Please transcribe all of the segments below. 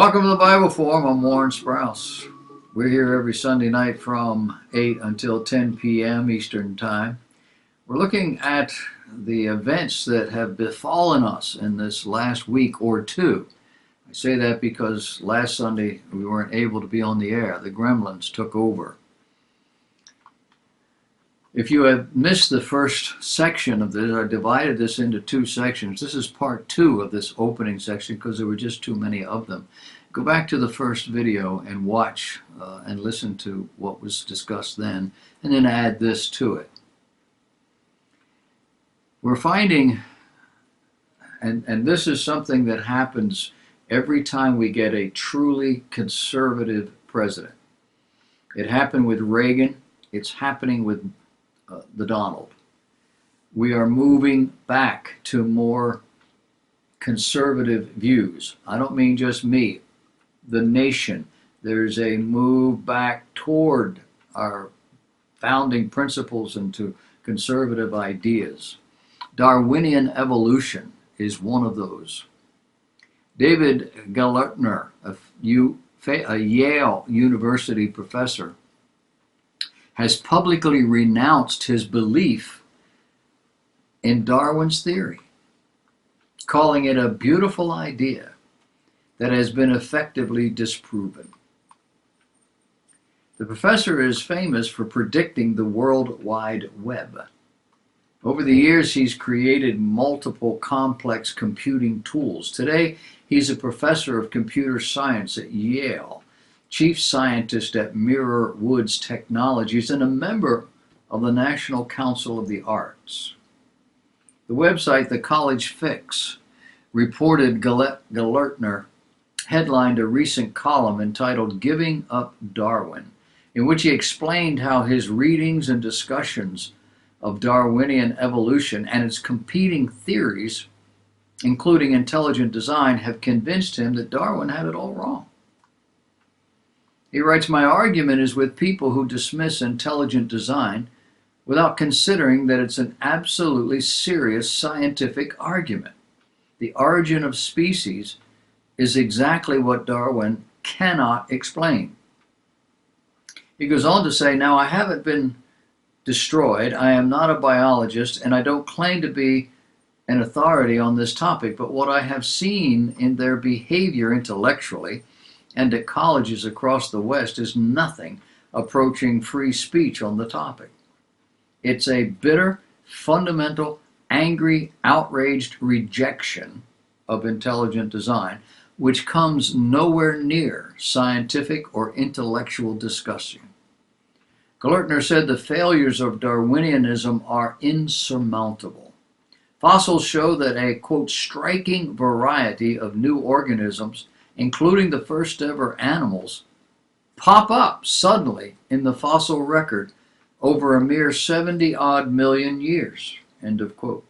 Welcome to the Bible Forum. I'm Warren Sprouse. We're here every Sunday night from 8 until 10 p.m. Eastern Time. We're looking at the events that have befallen us in this last week or two. I say that because last Sunday we weren't able to be on the air. The gremlins took over. If you have missed the first section of this, I divided this into two sections. This is part two of this opening section because there were just too many of them. Go back to the first video and watch and listen to what was discussed then, and then add this to it. We're finding, and this is something that happens every time we get a truly conservative president. It happened with Reagan. It's happening with the Donald. We are moving back to more conservative views. I don't mean just me, the nation. There's a move back toward our founding principles and to conservative ideas. Darwinian evolution is one of those. David Gellertner, a Yale University professor, has publicly renounced his belief in Darwin's theory, calling it a beautiful idea that has been effectively disproven. The professor is famous for predicting the World Wide Web. Over the years, he's created multiple complex computing tools. Today, he's a professor of computer science at Yale, chief scientist at Mirror Woods Technologies, and a member of the National Council of the Arts. The website The College Fix reported Gellertner headlined a recent column entitled "Giving Up Darwin," in which he explained how his readings and discussions of Darwinian evolution and its competing theories, including intelligent design, have convinced him that Darwin had it all wrong. He writes, "My argument is with people who dismiss intelligent design without considering that it's an absolutely serious scientific argument. The origin of species is exactly what Darwin cannot explain." He goes on to say, "Now, I haven't been destroyed. I am not a biologist, and I don't claim to be an authority on this topic, but what I have seen in their behavior intellectually and at colleges across the West is nothing approaching free speech on the topic. It's a bitter, fundamental, angry, outraged rejection of intelligent design, which comes nowhere near scientific or intellectual discussion." Gellertner said the failures of Darwinianism are insurmountable. Fossils show that a, quote, striking variety of new organisms, including the first ever animals, pop up suddenly in the fossil record over a mere 70-odd million years, end of quote,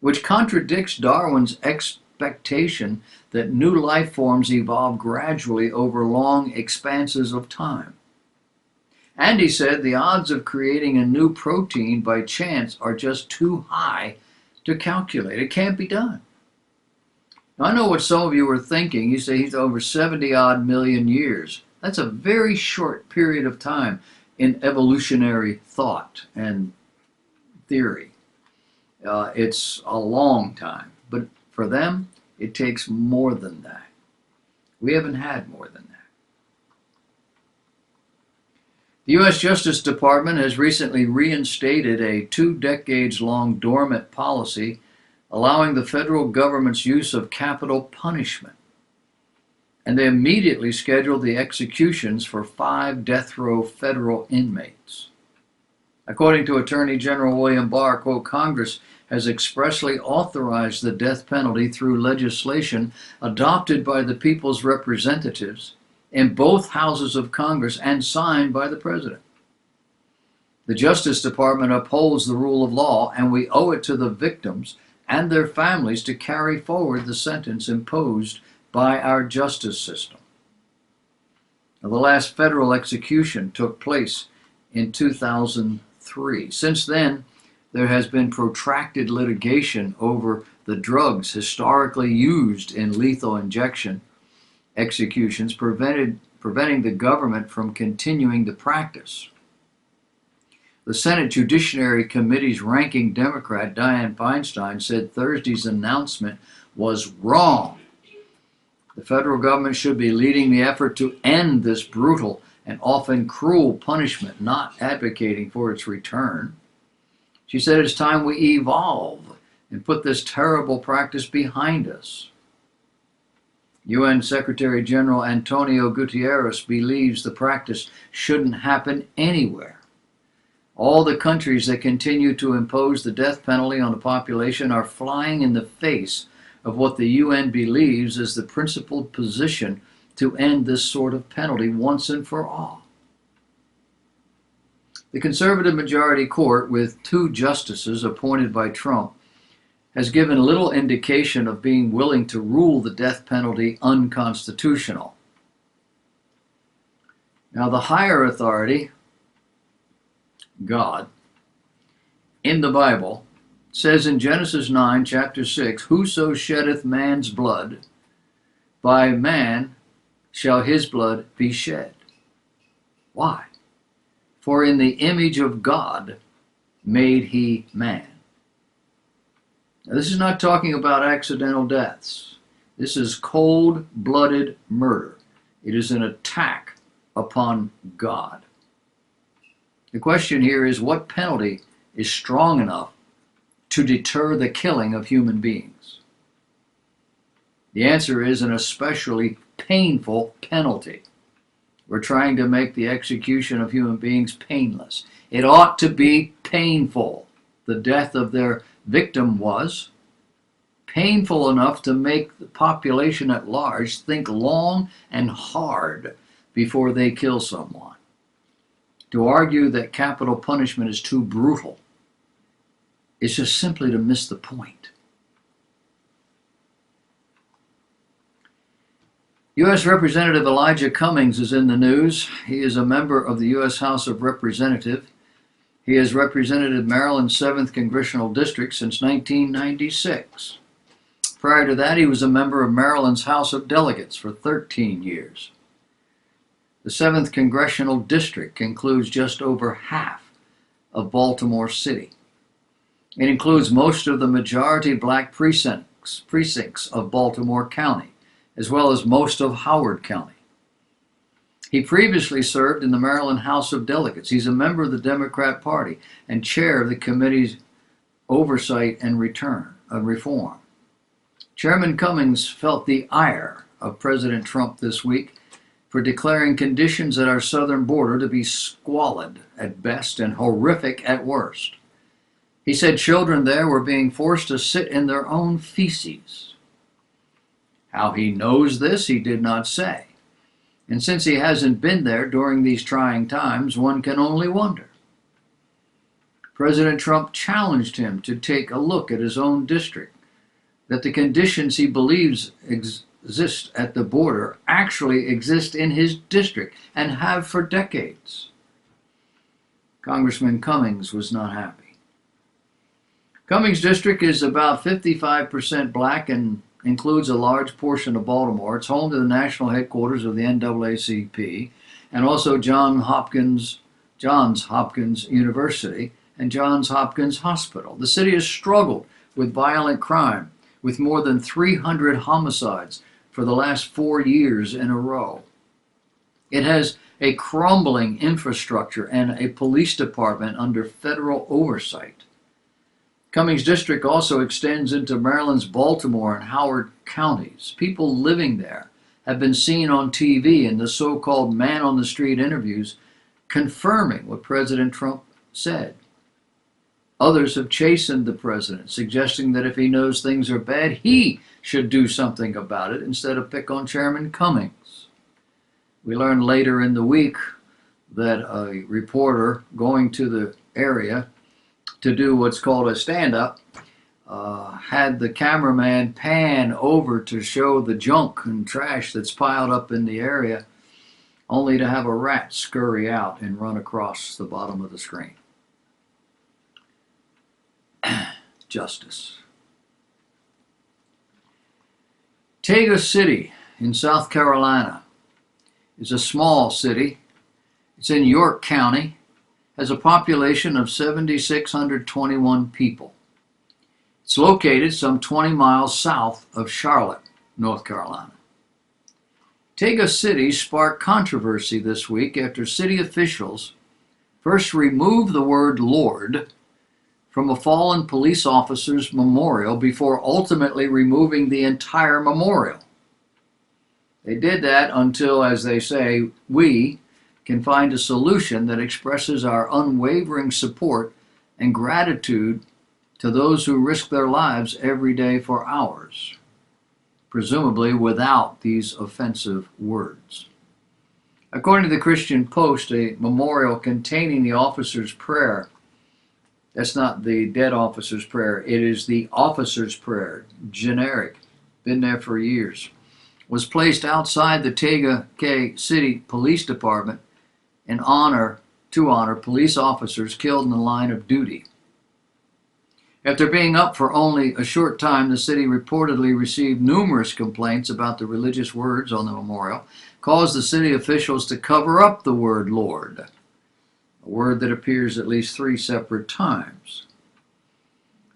which contradicts Darwin's expectation that new life forms evolve gradually over long expanses of time. And he said the odds of creating a new protein by chance are just too high to calculate. It can't be done. Now, I know what some of you are thinking. You say he's over 70-odd million years. That's a very short period of time in evolutionary thought and theory. It's a long time, but for them, it takes more than that. We haven't had more than that. The U.S. Justice Department has recently reinstated a 2 decades-long dormant policy allowing the federal government's use of capital punishment. And they immediately scheduled the executions for 5 death row federal inmates. According to Attorney General William Barr, quote, "Congress has expressly authorized the death penalty through legislation adopted by the people's representatives in both houses of Congress and signed by the President. The Justice Department upholds the rule of law, and we owe it to the victims and their families to carry forward the sentence imposed by our justice system." Now, the last federal execution took place in 2003. Since then, there has been protracted litigation over the drugs historically used in lethal injection executions, preventing the government from continuing the practice. The Senate Judiciary Committee's ranking Democrat, Dianne Feinstein, said Thursday's announcement was wrong. The federal government should be leading the effort to end this brutal and often cruel punishment, not advocating for its return. She said it's time we evolve and put this terrible practice behind us. UN Secretary General Antonio Guterres believes the practice shouldn't happen anywhere. All the countries that continue to impose the death penalty on the population are flying in the face of what the UN believes is the principled position to end this sort of penalty once and for all. The conservative majority court, with 2 justices appointed by Trump, has given little indication of being willing to rule the death penalty unconstitutional. Now, the higher authority, God, in the Bible, says in Genesis 9, chapter 6, "Whoso sheddeth man's blood, by man shall his blood be shed." Why? For in the image of God made he man. Now, this is not talking about accidental deaths. This is cold-blooded murder. It is an attack upon God. The question here is, what penalty is strong enough to deter the killing of human beings? The answer is an especially painful penalty. We're trying to make the execution of human beings painless. It ought to be painful. The death of their victim was painful enough to make the population at large think long and hard before they kill someone. To argue that capital punishment is too brutal is just simply to miss the point. U.S. Representative Elijah Cummings is in the news. He is a member of the U.S. House of Representatives. He has represented Maryland's 7th Congressional District since 1996. Prior to that, he was a member of Maryland's House of Delegates for 13 years. The 7th Congressional District includes just over half of Baltimore City. It includes most of the majority black precincts of Baltimore County, as well as most of Howard County. He previously served in the Maryland House of Delegates. He's a member of the Democrat Party and chair of the committee's Oversight and Reform. Chairman Cummings felt the ire of President Trump this week for declaring conditions at our southern border to be squalid at best and horrific at worst. He said children there were being forced to sit in their own feces. How he knows this, he did not say. And since he hasn't been there during these trying times, one can only wonder. President Trump challenged him to take a look at his own district, that the conditions he believes exist at the border actually exist in his district and have for decades. Congressman Cummings was not happy. Cummings' district is about 55% black and includes a large portion of Baltimore. It's home to the national headquarters of the NAACP and also Johns Hopkins University and Johns Hopkins Hospital. The city has struggled with violent crime, with more than 300 homicides for the last 4 years in a row. It has a crumbling infrastructure and a police department under federal oversight. Cummings District also extends into Maryland's Baltimore and Howard counties. People living there have been seen on TV in the so-called man-on-the-street interviews confirming what President Trump said. Others have chastened the president, suggesting that if he knows things are bad, he should do something about it instead of pick on Chairman Cummings. We learned later in the week that a reporter going to the area to do what's called a stand-up had the cameraman pan over to show the junk and trash that's piled up in the area, only to have a rat scurry out and run across the bottom of the screen. Justice. Tagus City in South Carolina is a small city. It's in York County, has a population of 7,621 people. It's located some 20 miles south of Charlotte, North Carolina. Tega City sparked controversy this week after city officials first removed the word Lord from a fallen police officer's memorial before ultimately removing the entire memorial. They did that until, as they say, we can find a solution that expresses our unwavering support and gratitude to those who risk their lives every day for ours, presumably without these offensive words. According to the Christian Post, a memorial containing the officer's prayer, that's not the dead officer's prayer, it is the officer's prayer, generic, been there for years, was placed outside the Tega City Police Department to honor police officers killed in the line of duty. After being up for only a short time, the city reportedly received numerous complaints about the religious words on the memorial, caused the city officials to cover up the word Lord, a word that appears at least 3 separate times.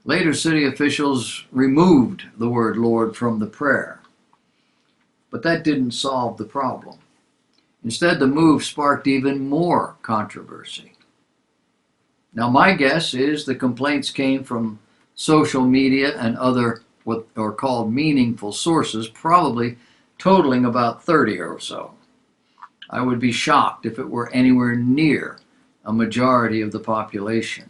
Later, city officials removed the word Lord from the prayer, but that didn't solve the problem. Instead, the move sparked even more controversy. Now, my guess is the complaints came from social media and other what are called meaningful sources, probably totaling about 30 or so. I would be shocked if it were anywhere near a majority of the population.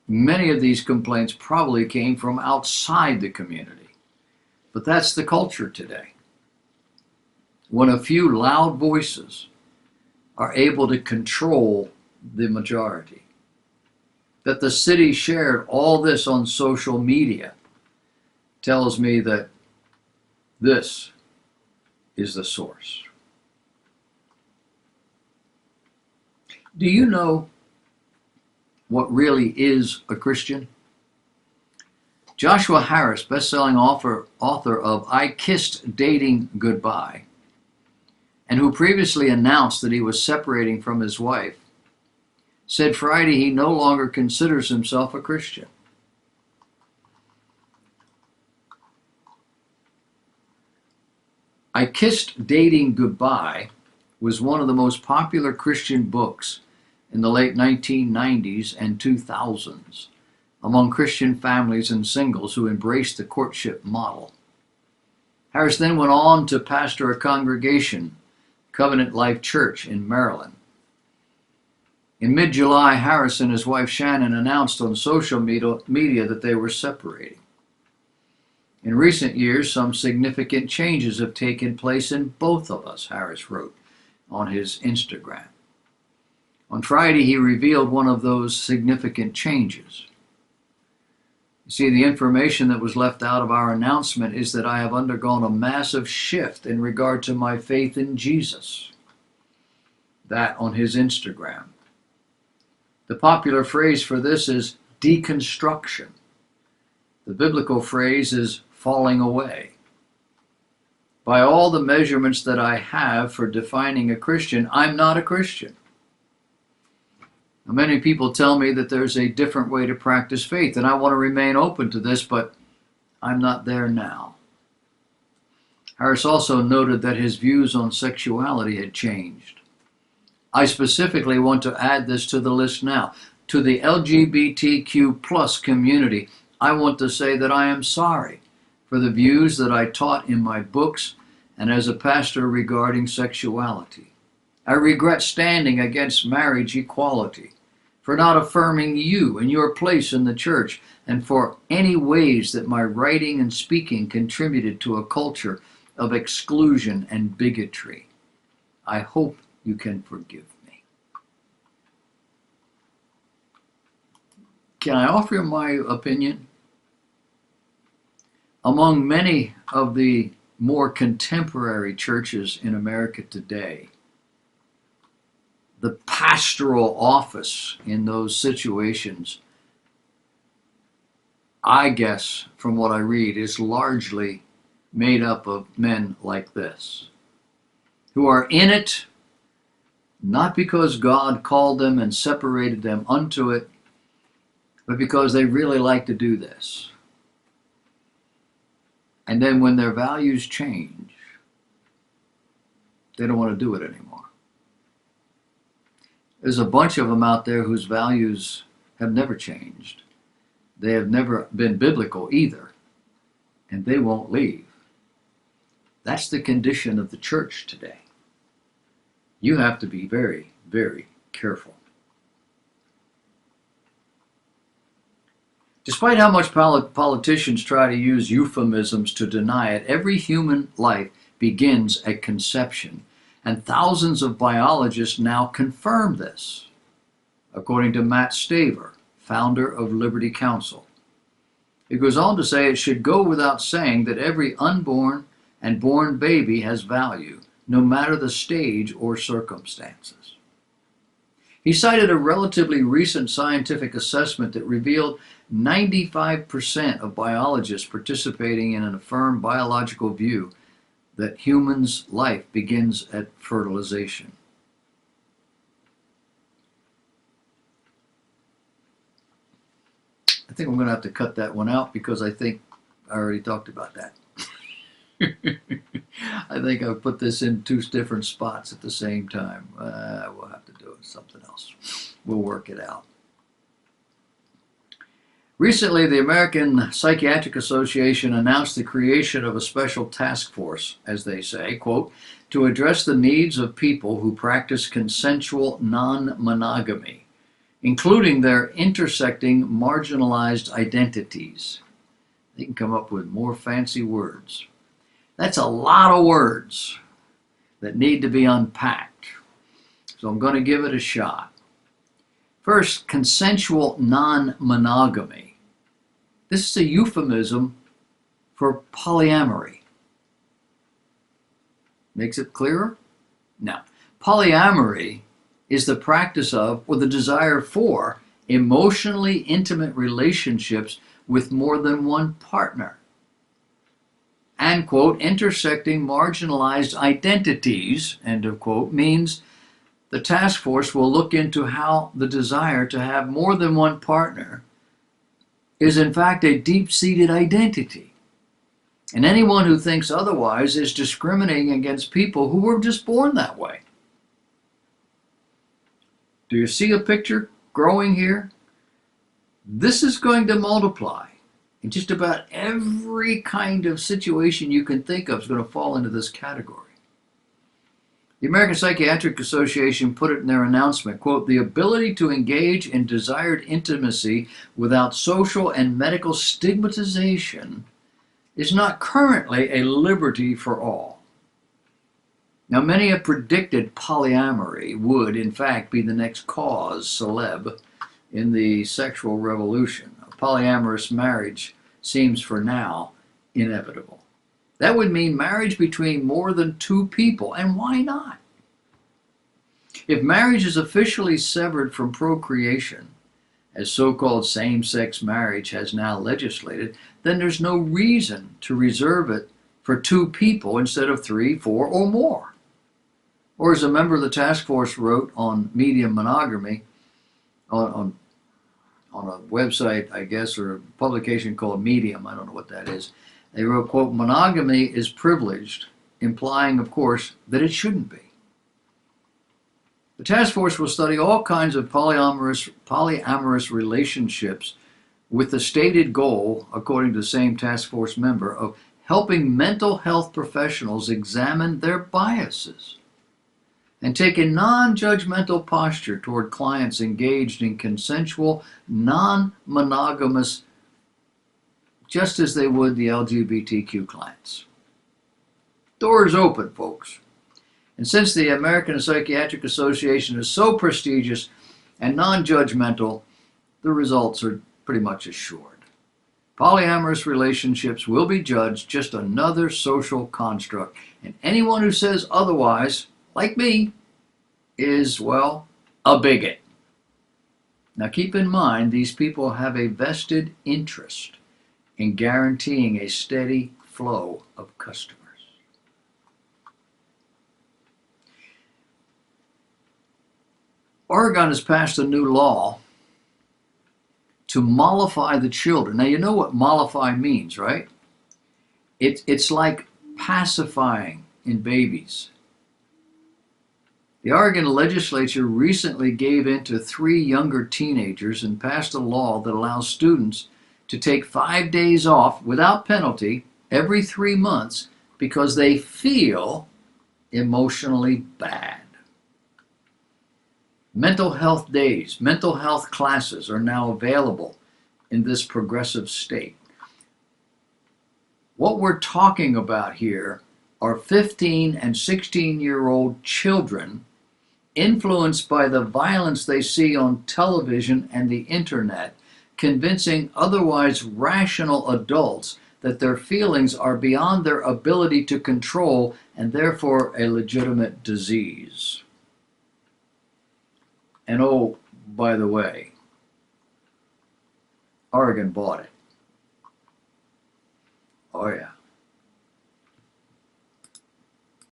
Many of these complaints probably came from outside the community, but that's the culture today. When a few loud voices are able to control the majority. That the city shared all this on social media tells me that this is the source. Do you know what really is a Christian? Joshua Harris, best-selling author of I Kissed Dating Goodbye, and who previously announced that he was separating from his wife, said Friday he no longer considers himself a Christian. I Kissed Dating Goodbye was one of the most popular Christian books in the late 1990s and 2000s among Christian families and singles who embraced the courtship model. Harris then went on to pastor a congregation, Covenant Life Church in Maryland. In mid-July, Harris and his wife Shannon announced on social media that they were separating. In recent years, some significant changes have taken place in both of us, Harris wrote on his Instagram. On Friday, he revealed one of those significant changes. You see, the information that was left out of our announcement is that I have undergone a massive shift in regard to my faith in Jesus. That on his Instagram. The popular phrase for this is deconstruction. The biblical phrase is falling away. By all the measurements that I have for defining a Christian, I'm not a Christian. Now, many people tell me that there's a different way to practice faith, and I want to remain open to this, but I'm not there now. Harris also noted that his views on sexuality had changed. I specifically want to add this to the list now. To the LGBTQ plus community, I want to say that I am sorry for the views that I taught in my books and as a pastor regarding sexuality. I regret standing against marriage equality, for not affirming you and your place in the church, and for any ways that my writing and speaking contributed to a culture of exclusion and bigotry. I hope you can forgive me. Can I offer you my opinion? Among many of the more contemporary churches in America today, the pastoral office in those situations, I guess, from what I read, is largely made up of men like this, who are in it not because God called them and separated them unto it, but because they really like to do this. And then when their values change, they don't want to do it anymore. There's a bunch of them out there whose values have never changed. They have never been biblical either, and they won't leave. That's the condition of the church today. You have to be very, very careful. Despite how much politicians try to use euphemisms to deny it, every human life begins at conception, and thousands of biologists now confirm this, according to Matt Staver, founder of Liberty Counsel. It goes on to say it should go without saying that every unborn and born baby has value, no matter the stage or circumstances. He cited a relatively recent scientific assessment that revealed 95% of biologists participating in an affirmed biological view that humans' life begins at fertilization. I think I'm going to have to cut that one out because I think I already talked about that. I think I've put this in two different spots at the same time. We'll have to do it something else. We'll work it out. Recently, the American Psychiatric Association announced the creation of a special task force, as they say, quote, to address the needs of people who practice consensual non-monogamy, including their intersecting marginalized identities. They can come up with more fancy words. That's a lot of words that need to be unpacked. So I'm going to give it a shot. First, consensual non-monogamy. This is a euphemism for polyamory. Makes it clearer? Now, polyamory is the practice of, or the desire for, emotionally intimate relationships with more than one partner. And, quote, intersecting marginalized identities, end of quote, means the task force will look into how the desire to have more than one partner is in fact a deep-seated identity. And anyone who thinks otherwise is discriminating against people who were just born that way. Do you see a picture growing here? This is going to multiply. And just about every kind of situation you can think of is going to fall into this category. The American Psychiatric Association put it in their announcement, quote, the ability to engage in desired intimacy without social and medical stigmatization is not currently a liberty for all. Now, many have predicted polyamory would, in fact, be the next cause celeb in the sexual revolution. A polyamorous marriage seems, for now, inevitable. That would mean marriage between more than two people, and why not? If marriage is officially severed from procreation, as so-called same-sex marriage has now legislated, then there's no reason to reserve it for two people instead of 3, 4, or more. Or as a member of the task force wrote on medium monogamy, on a website, I guess, or a publication called Medium, I don't know what that is, they wrote, quote, monogamy is privileged, implying, of course, that it shouldn't be. The task force will study all kinds of polyamorous relationships with the stated goal, according to the same task force member, of helping mental health professionals examine their biases and take a non-judgmental posture toward clients engaged in consensual, non-monogamous, just as they would the LGBTQ clients. Doors open, folks. And since the American Psychiatric Association is so prestigious and non-judgmental, the results are pretty much assured. Polyamorous relationships will be judged just another social construct, and anyone who says otherwise, like me, is, well, a bigot. Now keep in mind, these people have a vested interest in guaranteeing a steady flow of customers. Oregon has passed a new law to mollify the children. Now, you know what mollify means, right? It's like pacifying in babies. The Oregon legislature recently gave in to 3 younger teenagers and passed a law that allows students to take 5 days off without penalty every 3 months because they feel emotionally bad. Mental health days, mental health classes are now available in this progressive state. What we're talking about here are 15 and 16-year-old children influenced by the violence they see on television and the internet, convincing otherwise rational adults that their feelings are beyond their ability to control and therefore a legitimate disease. And oh, by the way, Oregon bought it. Oh yeah.